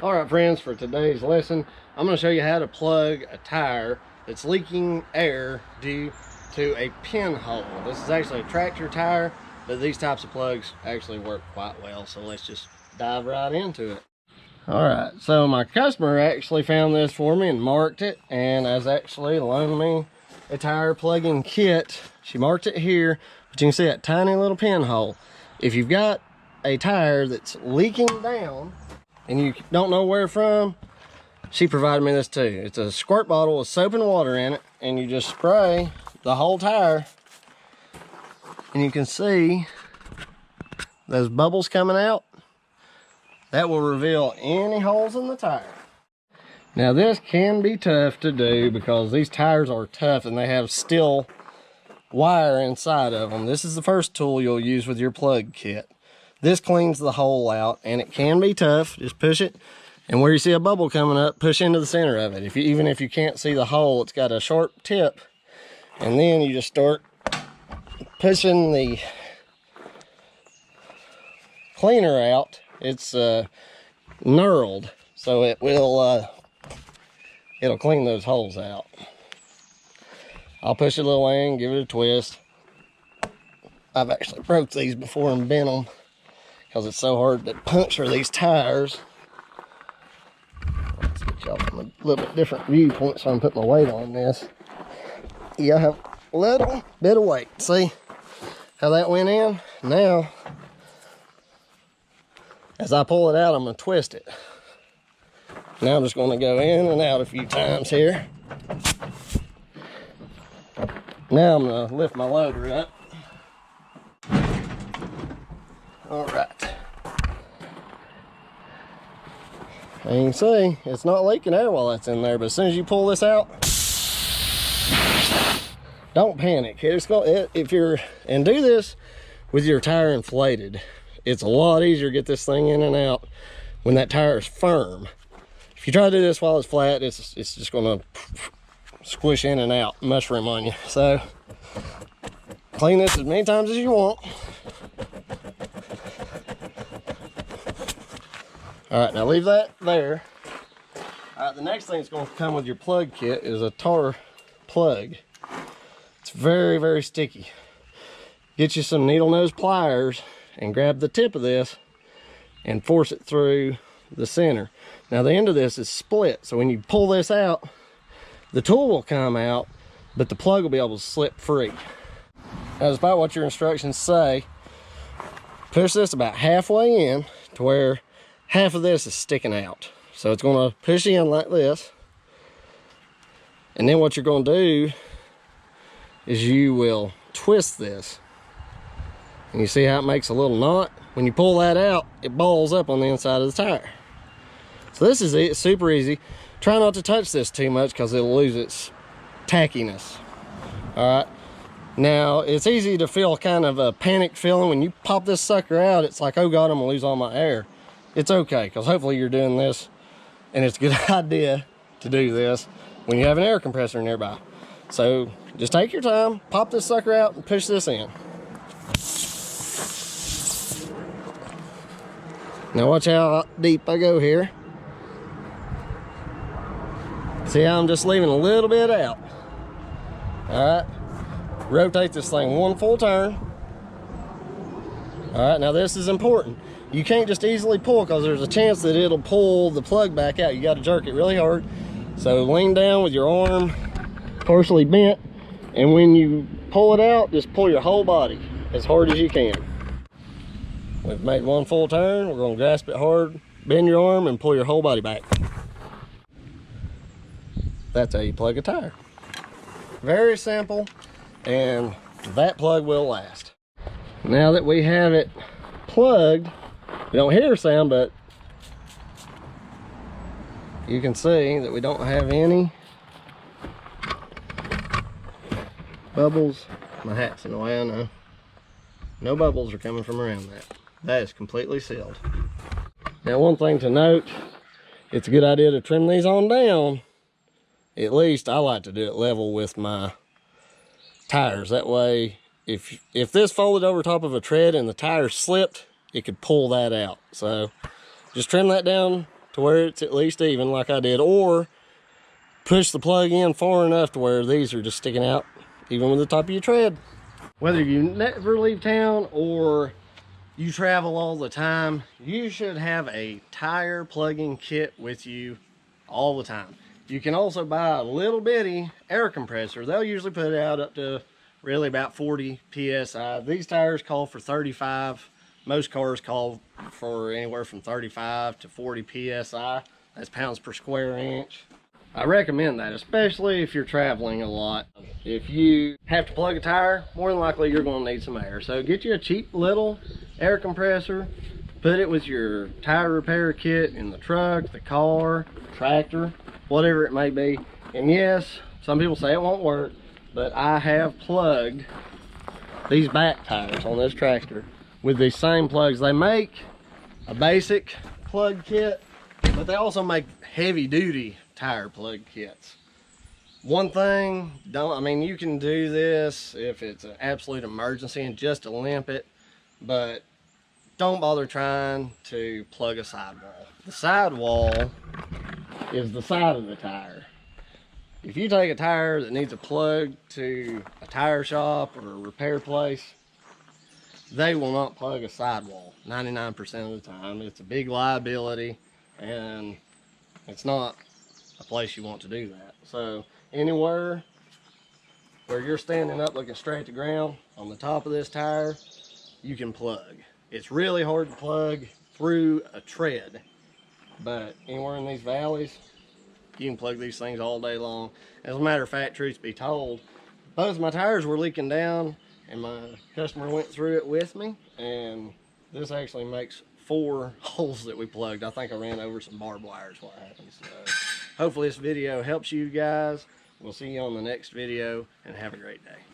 All right, friends, for today's lesson, I'm going to show you how to plug a tire that's leaking air due to a pinhole. This is actually a tractor tire, but these types of plugs actually work quite well. So let's just dive right into it. All right, so my customer actually found this for me and marked it, and has actually loaned me a tire plugging kit. She marked it here, but you can see that tiny little pinhole. If you've got a tire that's leaking down and you don't know where from, she provided me this too. It's a squirt bottle with soap and water in it, and you just spray the whole tire, and you can see those bubbles coming out. That will reveal any holes in the tire. Now this can be tough to do because these tires are tough and they have steel wire inside of them. This is the first tool you'll use with your plug kit. This cleans the hole out, and it can be tough. Just push it, and where you see a bubble coming up, push into the center of it. Even if you can't see the hole, it's got a sharp tip, and then you just start pushing the cleaner out. It's knurled, so it will it'll clean those holes out. I'll push it a little in, give it a twist. I've actually broke these before and bent them because it's so hard to puncture these tires. Let's get y'all from a little bit different viewpoint so I can put my weight on this. Yeah, I have a little bit of weight. See how that went in? Now, as I pull it out, I'm going to twist it. Now I'm just going to go in and out a few times here. Now I'm going to lift my loader up. All right. And you can see it's not leaking air while that's in there, but as soon as you pull this out, don't panic. It's going, if you're, and do this with your tire inflated. It's a lot easier to get this thing in and out when that tire is firm. If you try to do this while it's flat, it's just going to squish in and out, mushroom on you. So clean this as many times as you want. All right, now leave that there. All right, the next thing that's going to come with your plug kit is a tar plug. It's very, very sticky. Get you some needle nose pliers and grab the tip of this and force it through the center. Now the end of this is split, so when you pull this out, the tool will come out, but the plug will be able to slip free. Now it's about what your instructions say. Push this about halfway in to where half of this is sticking out. So it's going to push in like this, and then what you're going to do is you will twist this. And you see how it makes a little knot? When you pull that out, it balls up on the inside of the tire. So this is it, super easy. Try not to touch this too much because it'll lose its tackiness. All right. Now, it's easy to feel kind of a panic feeling when you pop this sucker out. It's like, oh God, I'm gonna lose all my air. It's okay, because hopefully you're doing this, and it's a good idea to do this when you have an air compressor nearby. So just take your time, pop this sucker out, and push this in. Now watch how deep I go here. See how I'm just leaving a little bit out. All right, rotate this thing one full turn. All right, now this is important. You can't just easily pull because there's a chance that it'll pull the plug back out. You got to jerk it really hard. So lean down with your arm partially bent, and when you pull it out, just pull your whole body as hard as you can. We've made one full turn. We're going to grasp it hard, bend your arm, and pull your whole body back. That's how you plug a tire. Very simple, and that plug will last. Now that we have it plugged, you don't hear a sound, but you can see that we don't have any bubbles. My hat's in the way, I know. No bubbles are coming from around that. That is completely sealed. Now, one thing to note, it's a good idea to trim these on down. At least I like to do it level with my tires. That way, if this folded over top of a tread and the tire slipped, it could pull that out. So just trim that down to where it's at least even like I did, or push the plug in far enough to where these are just sticking out even with the top of your tread. Whether you never leave town or you travel all the time, you should have a tire plugging kit with you all the time. You can also buy a little bitty air compressor. They'll usually put it out up to really about 40 psi. These tires call for 35. Most cars call for anywhere from 35 to 40 psi. That's pounds per square inch. I recommend that, especially if you're traveling a lot. If you have to plug a tire, more than likely you're going to need some air. So get you a cheap little air compressor, put it with your tire repair kit in the truck, the car, tractor, whatever it may be. And yes, some people say it won't work, but I have plugged these back tires on this tractor with these same plugs. They make a basic plug kit, but they also make heavy duty tire plug kits. One thing, you can do this if it's an absolute emergency and just to limp it, but don't bother trying to plug a sidewall. The sidewall is the side of the tire. If you take a tire that needs a plug to a tire shop or a repair place, they will not plug a sidewall 99% of the time. It's a big liability, and it's not a place you want to do that. So anywhere where you're standing up looking straight at the ground on the top of this tire, you can plug. It's really hard to plug through a tread, but anywhere in these valleys, you can plug these things all day long. As a matter of fact, truth be told, both my tires were leaking down and my customer went through it with me, and this actually makes 4 holes that we plugged. I think I ran over some barbed wires what happened. So hopefully this video helps you guys. We'll see you on the next video, and have a great day.